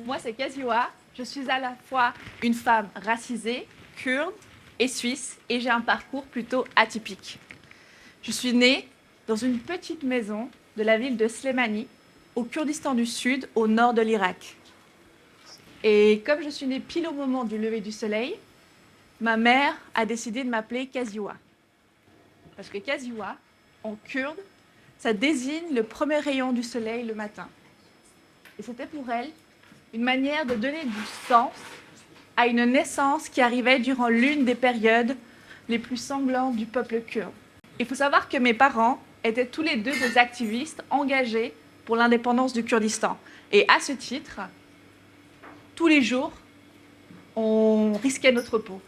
Moi, c'est Kaziwa. Je suis à la fois une femme racisée, kurde et suisse, et j'ai un parcours plutôt atypique. Je suis née dans une petite maison de la ville de Slémanie, au Kurdistan du Sud, au nord de l'Irak. Et comme je suis née pile au moment du lever du soleil, ma mère a décidé de m'appeler Kaziwa. Parce que Kaziwa, en kurde, ça désigne le premier rayon du soleil le matin. Et c'était pour elle une manière de donner du sens à une naissance qui arrivait durant l'une des périodes les plus sanglantes du peuple kurde. Il faut savoir que mes parents étaient tous les deux des activistes engagés pour l'indépendance du Kurdistan. Et à ce titre, tous les jours, on risquait notre peau.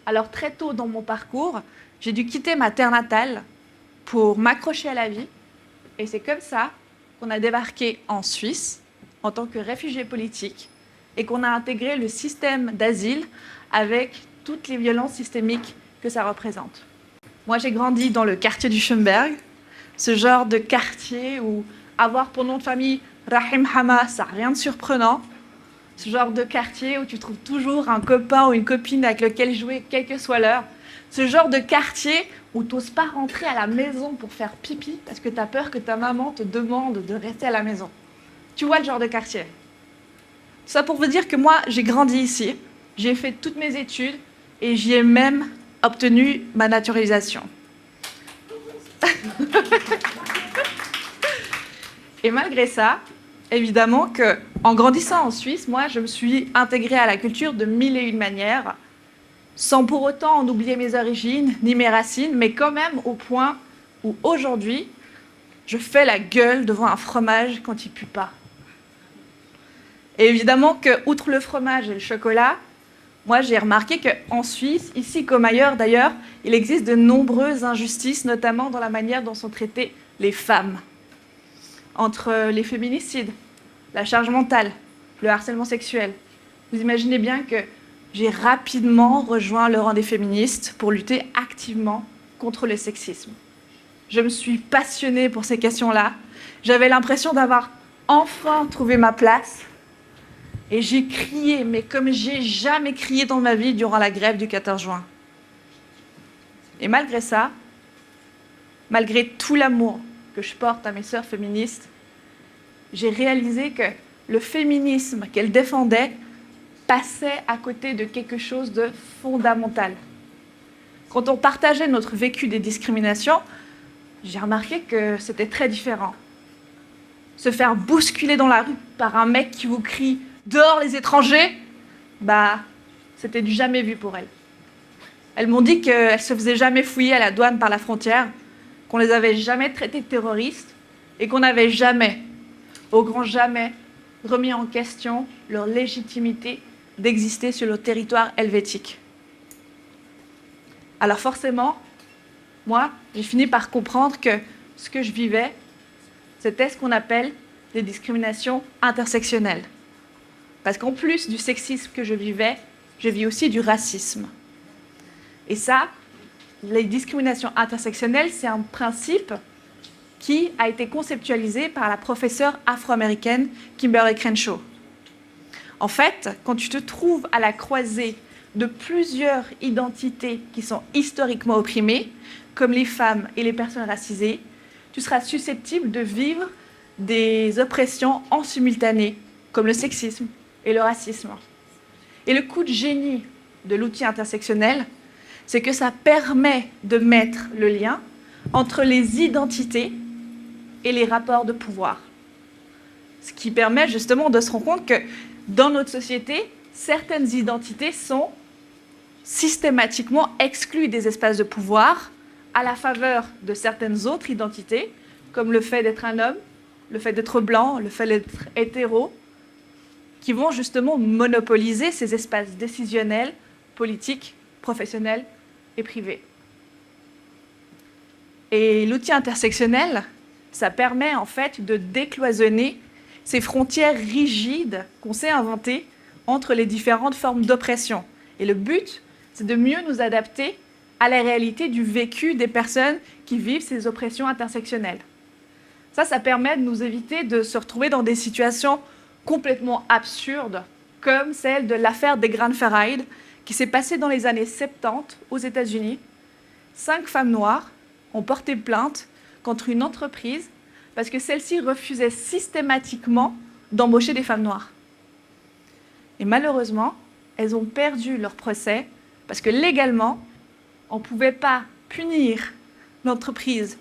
Alors très tôt dans mon parcours, j'ai dû quitter ma terre natale pour m'accrocher à la vie. Et c'est comme ça qu'on a débarqué en Suisse en tant que réfugiés politiques et qu'on a intégré le système d'asile avec toutes les violences systémiques que ça représente. Moi, j'ai grandi dans le quartier du Schönberg, ce genre de quartier où avoir pour nom de famille Rahim Hama, ça n'a rien de surprenant. Ce genre de quartier où tu trouves toujours un copain ou une copine avec lequel jouer, quelle que soit l'heure. Ce genre de quartier où tu n'oses pas rentrer à la maison pour faire pipi parce que tu as peur que ta maman te demande de rester à la maison. Tu vois le genre de quartier. Ça pour vous dire que moi, j'ai grandi ici, j'ai fait toutes mes études et j'y ai même obtenu ma naturalisation. Et malgré ça, évidemment qu'en grandissant en Suisse, moi, je me suis intégrée à la culture de mille et une manières, sans pour autant en oublier mes origines ni mes racines, mais quand même au point où aujourd'hui, je fais la gueule devant un fromage quand il pue pas. Et évidemment que, outre le fromage et le chocolat, moi j'ai remarqué qu'en Suisse, ici comme ailleurs d'ailleurs, il existe de nombreuses injustices, notamment dans la manière dont sont traitées les femmes. Entre les féminicides, la charge mentale, le harcèlement sexuel. Vous imaginez bien que j'ai rapidement rejoint le rang des féministes pour lutter activement contre le sexisme. Je me suis passionnée pour ces questions-là. J'avais l'impression d'avoir enfin trouvé ma place. Et j'ai crié, mais comme j'ai jamais crié dans ma vie durant la grève du 14 juin. Et malgré ça, malgré tout l'amour que je porte à mes sœurs féministes, j'ai réalisé que le féminisme qu'elles défendaient passait à côté de quelque chose de fondamental. Quand on partageait notre vécu des discriminations, j'ai remarqué que c'était très différent. Se faire bousculer dans la rue par un mec qui vous crie « Dehors les étrangers !» c'était du jamais vu pour elles. Elles m'ont dit qu'elles se faisaient jamais fouiller à la douane par la frontière, qu'on les avait jamais traités de terroristes et qu'on n'avait jamais, au grand jamais, remis en question leur légitimité d'exister sur le territoire helvétique. Alors forcément, moi, j'ai fini par comprendre que ce que je vivais, c'était ce qu'on appelle des discriminations intersectionnelles. Parce qu'en plus du sexisme que je vivais, je vis aussi du racisme. Et ça, les discriminations intersectionnelles, c'est un principe qui a été conceptualisé par la professeure afro-américaine Kimberly Crenshaw. En fait, quand tu te trouves à la croisée de plusieurs identités qui sont historiquement opprimées, comme les femmes et les personnes racisées, tu seras susceptible de vivre des oppressions en simultané, comme le sexisme et le racisme. Et le coup de génie de l'outil intersectionnel, c'est que ça permet de mettre le lien entre les identités et les rapports de pouvoir. Ce qui permet justement de se rendre compte que dans notre société, certaines identités sont systématiquement exclues des espaces de pouvoir à la faveur de certaines autres identités, comme le fait d'être un homme, le fait d'être blanc, le fait d'être hétéro, qui vont justement monopoliser ces espaces décisionnels, politiques, professionnels et privés. Et l'outil intersectionnel, ça permet en fait de décloisonner ces frontières rigides qu'on s'est inventées entre les différentes formes d'oppression. Et le but, c'est de mieux nous adapter à la réalité du vécu des personnes qui vivent ces oppressions intersectionnelles. Ça permet de nous éviter de se retrouver dans des situations complètement absurdes, comme celle de l'affaire des grains de ferraille, qui s'est passée dans les années 70 aux États-Unis. 5 femmes noires ont porté plainte contre une entreprise parce que celle-ci refusait systématiquement d'embaucher des femmes noires. Et malheureusement, elles ont perdu leur procès parce que légalement, on ne pouvait pas punir l'entreprise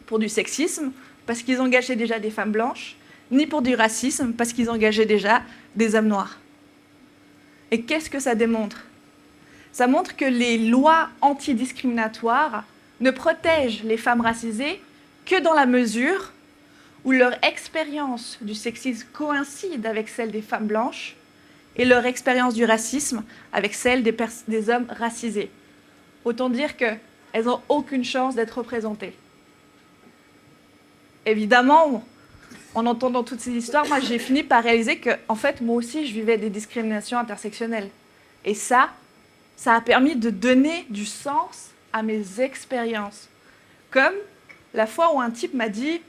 pour du sexisme, parce qu'ils engageaient déjà des femmes blanches, ni pour du racisme, parce qu'ils engageaient déjà des hommes noirs. Et qu'est-ce que ça démontre? Ça montre que les lois antidiscriminatoires ne protègent les femmes racisées que dans la mesure où leur expérience du sexisme coïncide avec celle des femmes blanches et leur expérience du racisme avec celle des hommes racisés. Autant dire qu'elles n'ont aucune chance d'être représentées. Évidemment, en entendant toutes ces histoires, moi j'ai fini par réaliser que, en fait, moi aussi je vivais des discriminations intersectionnelles. Et ça a permis de donner du sens à mes expériences. Comme la fois où un type m'a dit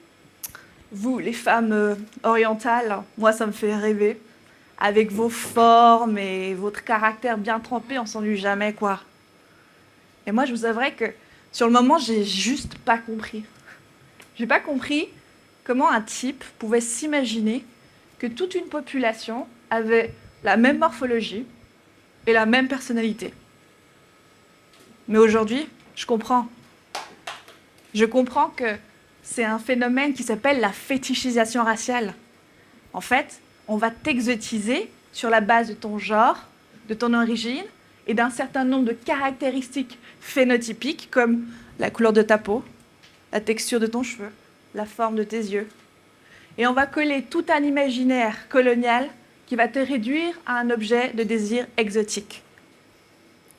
« Vous, les femmes orientales, moi ça me fait rêver. Avec vos formes et votre caractère bien trempé, on s'ennuie jamais, quoi. » Et moi, je vous avouerai que sur le moment, j'ai juste pas compris. J'ai pas compris comment un type pouvait s'imaginer que toute une population avait la même morphologie et la même personnalité. Mais aujourd'hui, je comprends. Je comprends que c'est un phénomène qui s'appelle la fétichisation raciale. En fait, on va t'exotiser sur la base de ton genre, de ton origine et d'un certain nombre de caractéristiques phénotypiques comme la couleur de ta peau, la texture de ton cheveu, la forme de tes yeux. Et on va coller tout un imaginaire colonial qui va te réduire à un objet de désir exotique.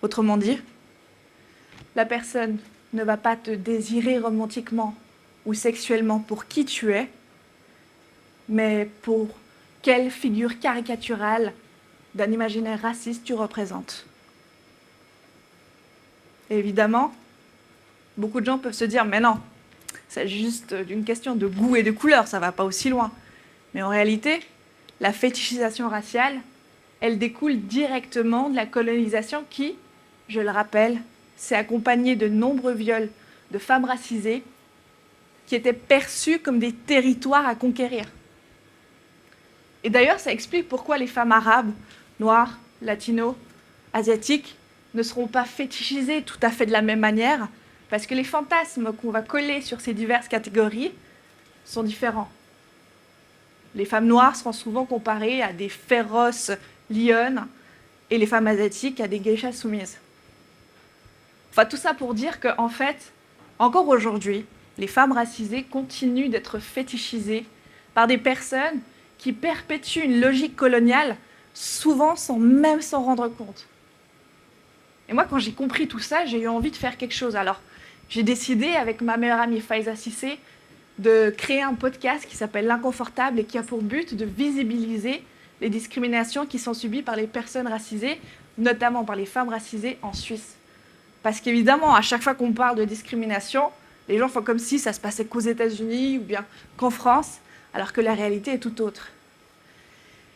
Autrement dit, la personne ne va pas te désirer romantiquement ou sexuellement pour qui tu es, mais pour quelle figure caricaturale d'un imaginaire raciste tu représentes. Et évidemment, beaucoup de gens peuvent se dire « mais non, c'est juste une question de goût et de couleur, ça ne va pas aussi loin ». Mais en réalité, la fétichisation raciale, elle découle directement de la colonisation qui, je le rappelle, s'est accompagnée de nombreux viols de femmes racisées qui étaient perçues comme des territoires à conquérir. Et d'ailleurs, ça explique pourquoi les femmes arabes, noires, latinos, asiatiques ne seront pas fétichisées tout à fait de la même manière, parce que les fantasmes qu'on va coller sur ces diverses catégories sont différents. Les femmes noires seront souvent comparées à des féroces lionnes et les femmes asiatiques à des geishas soumises. Enfin, tout ça pour dire qu'en fait, encore aujourd'hui, les femmes racisées continuent d'être fétichisées par des personnes qui perpétuent une logique coloniale, souvent sans même s'en rendre compte. Et moi, quand j'ai compris tout ça, j'ai eu envie de faire quelque chose. Alors, j'ai décidé, avec ma meilleure amie Faiza Cissé, de créer un podcast qui s'appelle L'Inconfortable et qui a pour but de visibiliser les discriminations qui sont subies par les personnes racisées, notamment par les femmes racisées en Suisse. Parce qu'évidemment, à chaque fois qu'on parle de discrimination, les gens font comme si ça se passait qu'aux États-Unis ou bien qu'en France, alors que la réalité est tout autre.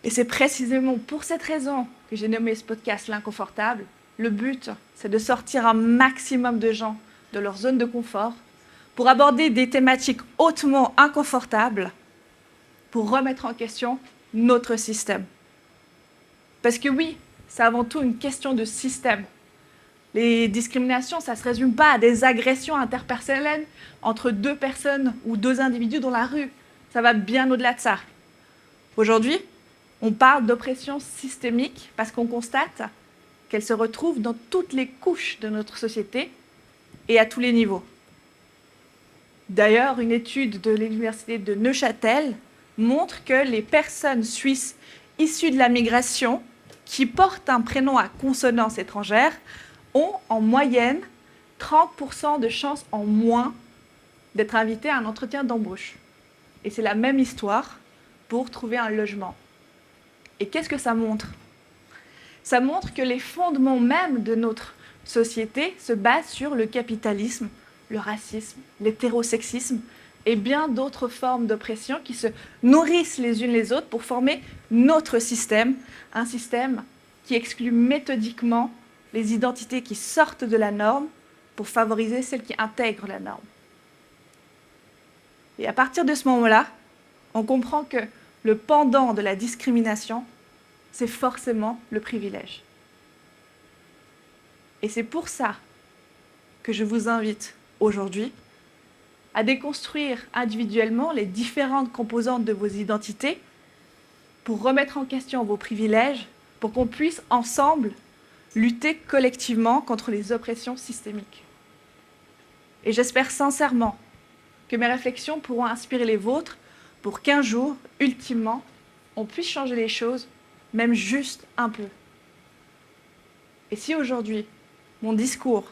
Et c'est précisément pour cette raison que j'ai nommé ce podcast L'Inconfortable. Le but, c'est de sortir un maximum de gens de leur zone de confort pour aborder des thématiques hautement inconfortables, pour remettre en question notre système. Parce que oui, c'est avant tout une question de système. Les discriminations, ça ne se résume pas à des agressions interpersonnelles entre deux personnes ou deux individus dans la rue. Ça va bien au-delà de ça. Aujourd'hui, on parle d'oppression systémique parce qu'on constate qu'elle se retrouve dans toutes les couches de notre société et à tous les niveaux. D'ailleurs, une étude de l'université de Neuchâtel montre que les personnes suisses issues de la migration qui portent un prénom à consonance étrangère ont en moyenne 30% de chances en moins d'être invitées à un entretien d'embauche. Et c'est la même histoire pour trouver un logement. Et qu'est-ce que ça montre ? Ça montre que les fondements même de notre société se base sur le capitalisme, le racisme, l'hétérosexisme et bien d'autres formes d'oppression qui se nourrissent les unes les autres pour former notre système, un système qui exclut méthodiquement les identités qui sortent de la norme pour favoriser celles qui intègrent la norme. Et à partir de ce moment-là, on comprend que le pendant de la discrimination, c'est forcément le privilège. Et c'est pour ça que je vous invite aujourd'hui à déconstruire individuellement les différentes composantes de vos identités pour remettre en question vos privilèges, pour qu'on puisse ensemble lutter collectivement contre les oppressions systémiques. Et j'espère sincèrement que mes réflexions pourront inspirer les vôtres pour qu'un jour, ultimement, on puisse changer les choses, même juste un peu. Et si aujourd'hui, mon discours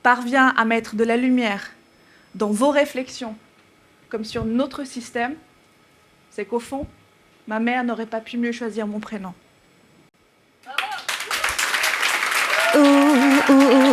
parvient à mettre de la lumière dans vos réflexions, comme sur notre système, c'est qu'au fond, ma mère n'aurait pas pu mieux choisir mon prénom. Ooh, ooh, ooh.